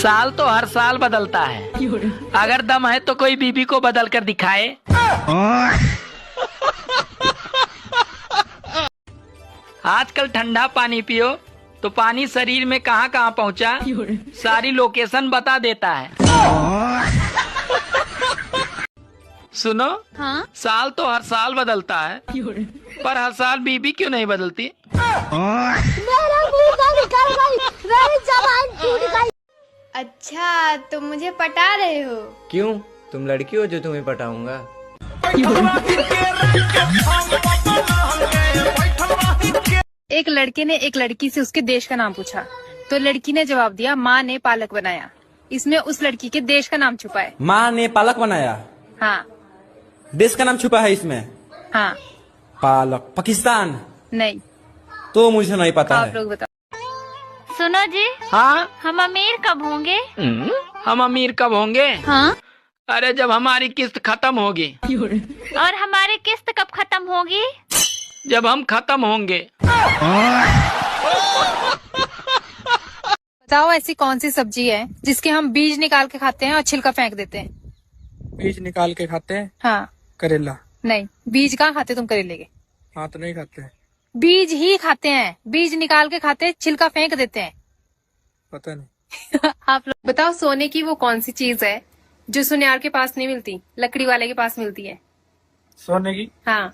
साल तो हर साल बदलता है, अगर दम है तो कोई बीबी को बदल कर दिखाए। आजकल ठंडा पानी पियो तो पानी शरीर में कहाँ कहाँ पहुँचा सारी लोकेशन बता देता है। सुनो, हाँ? साल तो हर साल बदलता है, पर हर साल बीबी क्यों नहीं बदलती? अच्छा, तुम मुझे पटा रहे हो? क्यों, तुम लड़की हो जो तुम्हें पटाऊंगा? एक लड़के ने एक लड़की से उसके देश का नाम पूछा, तो लड़की ने जवाब दिया माँ ने पालक बनाया। इसमें उस लड़की के देश का नाम छुपा है। माँ ने पालक बनाया? हाँ। देश का नाम छुपा है इसमें? हाँ। पालक पाकिस्तान? नहीं। तो मुझे नहीं पता आप है। लोग बताओ। सुनो जी, हाँ, हम अमीर कब होंगे? हम अमीर कब होंगे? हाँ? अरे जब हमारी किस्त खत्म होगी। और हमारी किस्त कब खत्म होगी? जब हम खत्म होंगे। बताओ ऐसी कौन सी सब्जी है जिसके हम बीज निकाल के खाते हैं और छिलका फेंक देते हैं? बीज निकाल के खाते हैं? हाँ। करेला? नहीं, बीज कहाँ खाते तुम करेले के? हाँ, तो नहीं खाते हैं। बीज ही खाते हैं, बीज निकाल के खाते हैं, छिलका फेंक देते हैं। पता नहीं। आप लोग बताओ, सोने की वो कौन सी चीज है जो सुनियार के पास नहीं मिलती, लकड़ी वाले के पास मिलती है? सोने की? हाँ।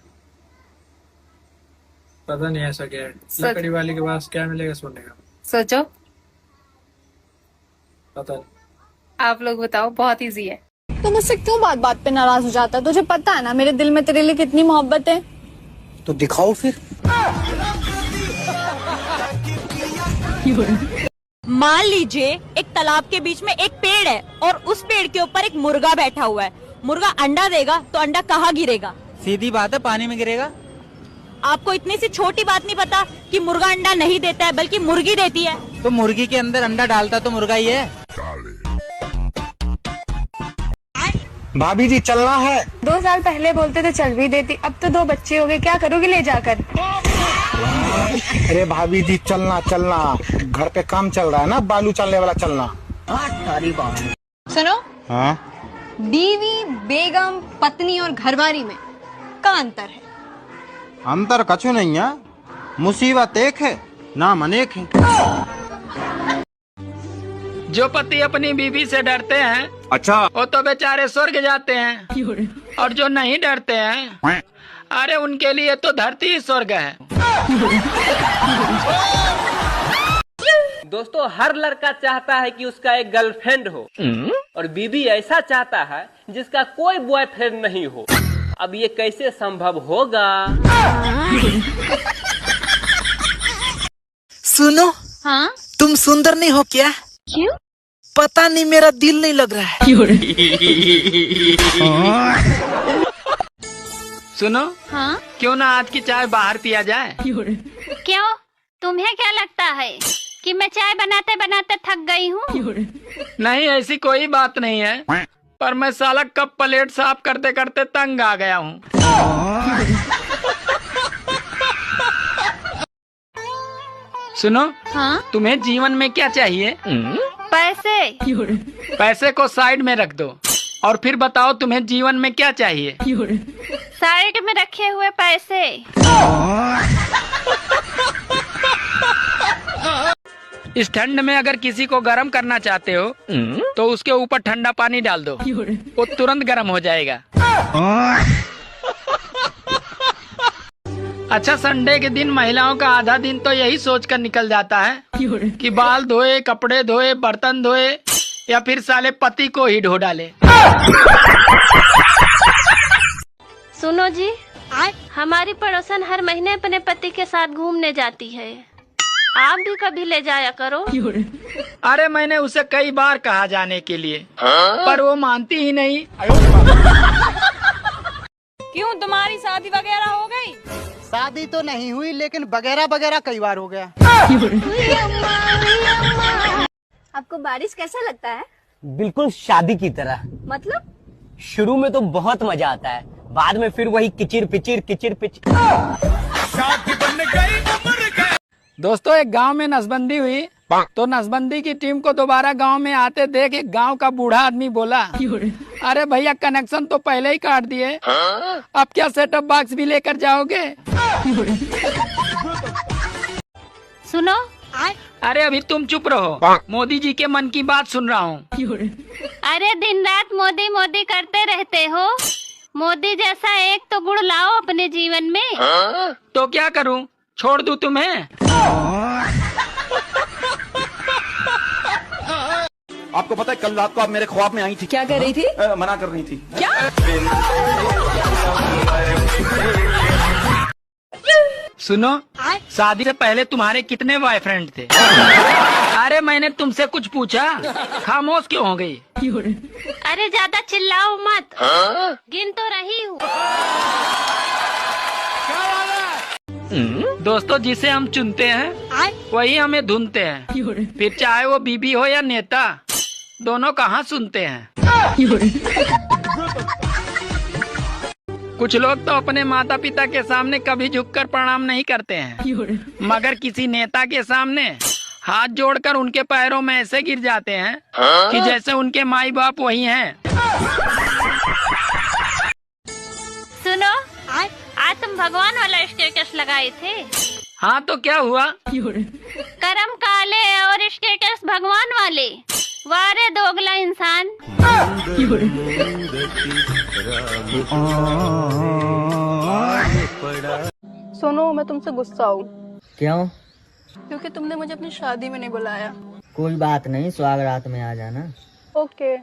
पता नहीं ऐसा क्या है। लकड़ी वाले के पास क्या मिलेगा सोने का? सोचो। पता नहीं। आप लोग बताओ, बहुत इजी है। तो मुझसे क्यों बात बात पे नाराज हो जाता है? तुझे पता है ना मेरे दिल में तेरे लिए कितनी मोहब्बत है। तो दिखाओ फिर। मान लीजिए एक तालाब के बीच में एक पेड़ है और उस पेड़ के ऊपर एक मुर्गा बैठा हुआ है। मुर्गा अंडा देगा तो अंडा कहाँ गिरेगा? सीधी बात है, पानी में गिरेगा। आपको इतनी सी छोटी बात नहीं पता कि मुर्गा अंडा नहीं देता है बल्कि मुर्गी देती है? तो मुर्गी के अंदर अंडा डालता तो मुर्गा ही है। भाभी जी चलना है। 2 साल पहले बोलते तो चल भी देती, अब तो 2 बच्चे हो गए, क्या करोगे ले जाकर? अरे भाभी जी चलना चलना, घर पे काम चल रहा है ना, बालू चलने वाला चलना। सुनो, हाँ? बीवी, बेगम, पत्नी और घरवाली में का अंतर है? अंतर कछु नहीं है, मुसीबत एक है, नाम अनेक है। जो पति अपनी बीवी से डरते हैं, अच्छा, वो तो बेचारे स्वर्ग जाते हैं, और जो नहीं डरते हैं, अरे उनके लिए तो धरती ही स्वर्ग है। दोस्तों, हर लड़का चाहता है कि उसका एक गर्लफ्रेंड हो, और बीबी ऐसा चाहता है जिसका कोई बॉयफ्रेंड नहीं हो। अब ये कैसे संभव होगा? सुनो, हाँ? तुम सुंदर नहीं हो क्या? क्यों? पता नहीं, मेरा दिल नहीं लग रहा है। सुनो, हाँ? क्यों ना आज की चाय बाहर पिया जाए? क्यों? तुम्हें क्या लगता है कि मैं चाय बनाते बनाते थक गई हूँ? नहीं, ऐसी कोई बात नहीं है, पर मैं साला कप प्लेट साफ करते करते तंग आ गया हूँ। सुनो, हाँ? तुम्हें जीवन में क्या चाहिए? पैसे। पैसे को साइड में रख दो और फिर बताओ तुम्हें जीवन में क्या चाहिए? साइड में रखे हुए पैसे। इस ठंड में अगर किसी को गर्म करना चाहते हो तो उसके ऊपर ठंडा पानी डाल दो, वो तुरंत गर्म हो जाएगा। अच्छा, संडे के दिन महिलाओं का आधा दिन तो यही सोचकर निकल जाता है कि बाल धोए, कपड़े धोए, बर्तन धोए, या फिर साले पति को ही ढो डाले। सुनो जी, हमारी पड़ोसन हर महीने अपने पति के साथ घूमने जाती है, आप भी कभी ले जाया करो। अरे मैंने उसे कई बार कहा जाने के लिए, पर वो मानती ही नहीं। क्यों, तुम्हारी शादी वगैरह हो गई? शादी तो नहीं हुई, लेकिन वगैरह वगैरह कई बार हो गया। आपको बारिश कैसा लगता है? बिल्कुल शादी की तरह। मतलब? शुरू में तो बहुत मजा आता है, बाद में फिर वही किचिर पिचिर किचिर पिचिर। दोस्तों, एक गांव में नसबंदी हुई तो नसबंदी की टीम को दोबारा गांव में आते देख एक गांव का बूढ़ा आदमी बोला, अरे भैया कनेक्शन तो पहले ही काट दिए, अब क्या सेटअप बॉक्स भी लेकर जाओगे? सुनो, अरे अभी तुम चुप रहो, मोदी जी के मन की बात सुन रहा हूँ। अरे दिन रात मोदी मोदी करते रहते हो, मोदी जैसा एक तो गुण लाओ अपने जीवन में। तो क्या करूँ, छोड़ दूँ तुम्हें? आपको पता है कल रात को आप मेरे ख्वाब में आई थी। क्या कर रही थी? मना कर रही थी। क्या? सुनो, शादी से पहले तुम्हारे कितने बॉयफ्रेंड थे? अरे मैंने तुमसे कुछ पूछा, खामोश क्यों हो गई? अरे ज्यादा चिल्लाओ मत, गिन तो रही हूँ। दोस्तों, जिसे हम चुनते हैं वही हमें धुनते हैं, फिर चाहे वो बीबी हो या नेता, दोनों कहाँ सुनते हैं। कुछ लोग तो अपने माता पिता के सामने कभी झुककर प्रणाम नहीं करते हैं, मगर किसी नेता के सामने हाथ जोड़कर उनके पैरों में ऐसे गिर जाते हैं कि जैसे उनके माई बाप वही हैं। सुनो, आज तुम भगवान वाला स्टेटस लगाए थे। हाँ तो क्या हुआ? करम काले और स्टेटस भगवान वाले, वारे दोगला इंसान। सुनो, मैं तुमसे गुस्सा हूँ क्यों? क्योंकि तुमने मुझे अपनी शादी में नहीं बुलाया। कोई बात नहीं, स्वागत रात में आ जाना। ओके।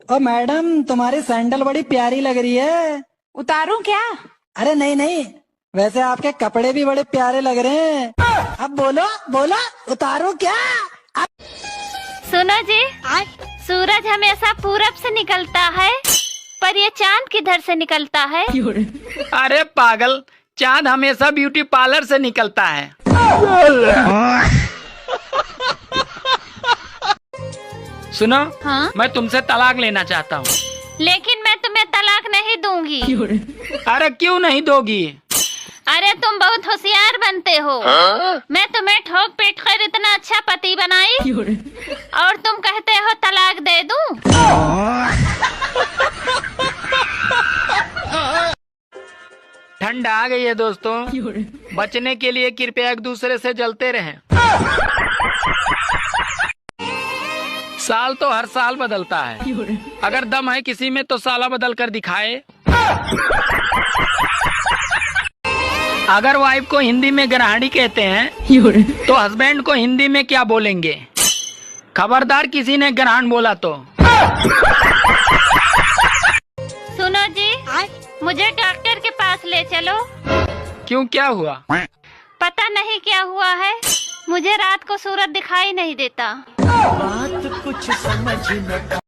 ओ मैडम, तुम्हारी सैंडल बड़ी प्यारी लग रही है। उतारूं क्या? अरे नहीं नहीं, वैसे आपके कपड़े भी बड़े प्यारे लग रहे हैं। अब बोलो बोलो, उतारो क्या? सुनो जी, सूरज हमेशा पूरब से निकलता है, पर ये चांद किधर से निकलता है? अरे पागल, चांद हमेशा ब्यूटी पार्लर से निकलता है। सुनो, हाँ? मैं तुमसे तलाक लेना चाहता हूँ। लेकिन मैं तुम्हें तलाक नहीं दूंगी। अरे क्यों नहीं दोगी? अरे तुम बहुत होशियार बनते हो। मैं तुम्हें ठोक पीट कर इतना अच्छा पति बनाई, और तुम कहते हो तलाक दे दूं? ठंड आ गई है दोस्तों, बचने के लिए कृपया एक दूसरे से जलते रहें। साल तो हर साल बदलता है, अगर दम है किसी में तो साला बदल कर दिखाए। अगर वाइफ को हिंदी में ग्रहणी कहते हैं तो हस्बैंड को हिंदी में क्या बोलेंगे? खबरदार किसी ने ग्रहण बोला तो। सुनो जी, मुझे डॉक्टर के पास ले चलो। क्यों, क्या हुआ? पता नहीं क्या हुआ है, मुझे रात को सूरज दिखाई नहीं देता। बात कुछ समझ न